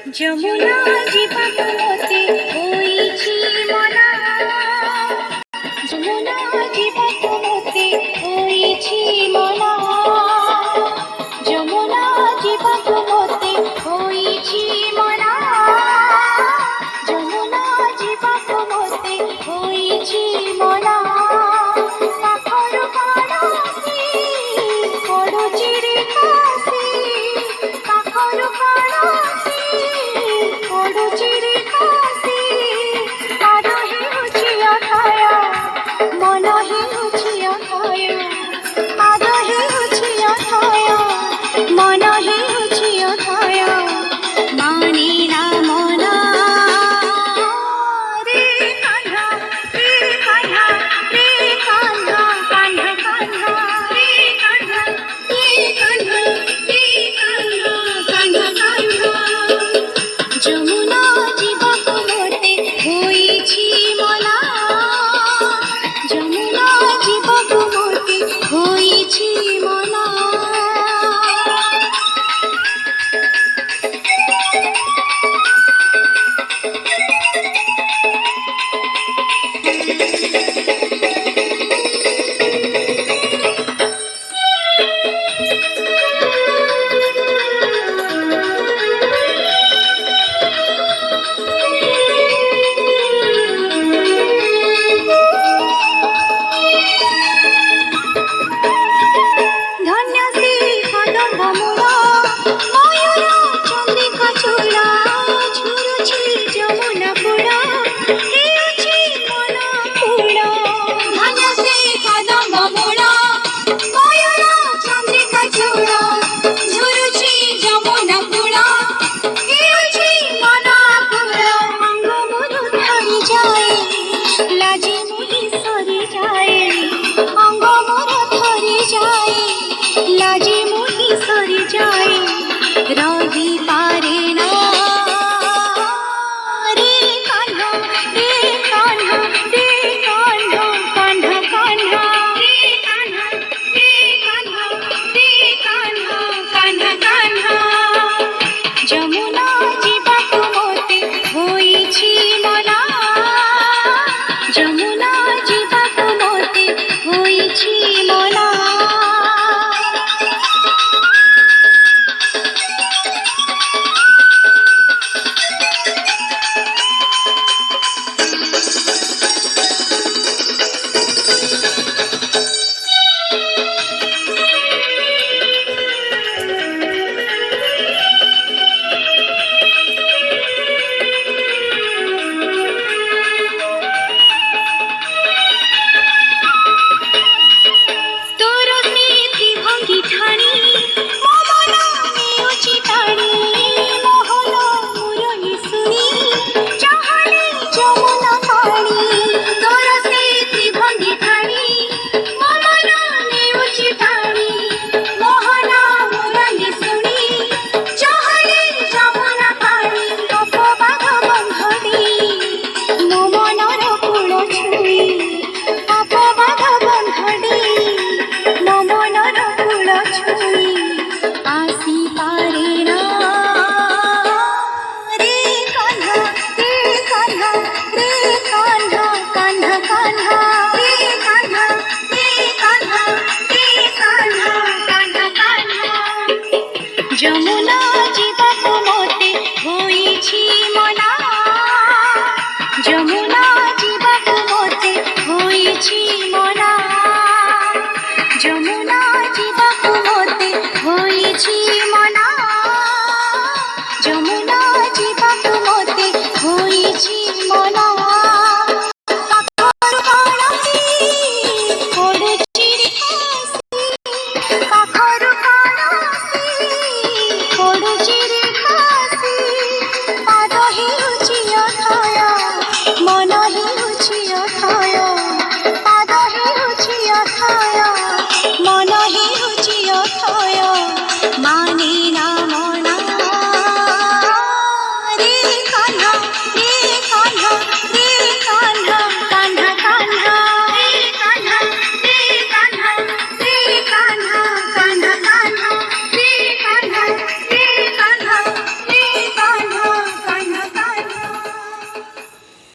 যমুনা জীবাণু মতে হইছি মনা, যমুনা জীবাণু মতে হইছি মনা, যমুনা জীবাণু মতে হইছি মনা, যমুনা জীবাণু মতে হইছি মনা। পাখর কাড়াসি পড়ুছি রে কাশি, পাখর কাড়াসি পড়ুছি রে কাশি। আর হেউছি অথୟ মন হেউছি অথୟ, আর হেউছি অথୟ মন হেউছি অথୟ। মানে না মনা রে কাহ্না রে কাহ্না রে কাহ্না, কাহ্না কাহ্না রে কাহ্না রে কাহ্না রে কাহ্না, কাহ্না কাহ্না। যমুনা জীবাণু মতে হইছি মনা, যমুনা জীবাণু মতে হইছি মনা। ধন্য শ্রী কদম্ব মূল ময়ূর চন্দ্রিকা চূড়া, ঝুরুছি যমুনা কূল হেউছি মন কূল। ধন্য শ্রী কদম্ব মূল ময়ূর চন্দ্রিকা চূড়া, ঝুরুছি যমুনা কূল হেউছি মন কূল। অঙ্গ মোর ধরি যায় লাজে মোহি সরি যায়, অঙ্গ মোর ধরি যায় লাজে মোহি সরি যায়। রহি পারে না রে কাহ্না রে কাহ্না রে কাহ্না, কাহ্না কাহ্না রে কাহ্না রে কাহ্না রে কাহ্না, কাহ্না কাহ্না। যমুনা জীবাণু মতে হইছি মনা, যমুনা জীবাণু মতে হইছি মনা। তোর স্মৃতি ভঙ্গি ঠানি মমন নেউছি টানি, মোহন মুরলি শুনি চাহানি যমুনা পানি। তোর স্মৃতি ভঙ্গি ঠানি মমন নেউছি টানি, মোহন মুরলি শুনি চাহানি যমুনা পানি। অপবাদ বন্ধনি ମୋ ମନର କୂଳ ଛୁଇଁ, ଅପବାଦ ବନ୍ଧନି ମୋ ମନର କୂଳ ଛୁଇଁ। ଆସିପାରେ ନା ରେ କାହ୍ନା ରେ କାହ୍ନା ରେ କାହ୍ନା, କାହ୍ନା କାହ୍ନା ରେ କାହ୍ନା ରେ କାହ୍ନା ରେ କାହ୍ନା, କାହ୍ନା କାହ୍ନା। ଯମୁନା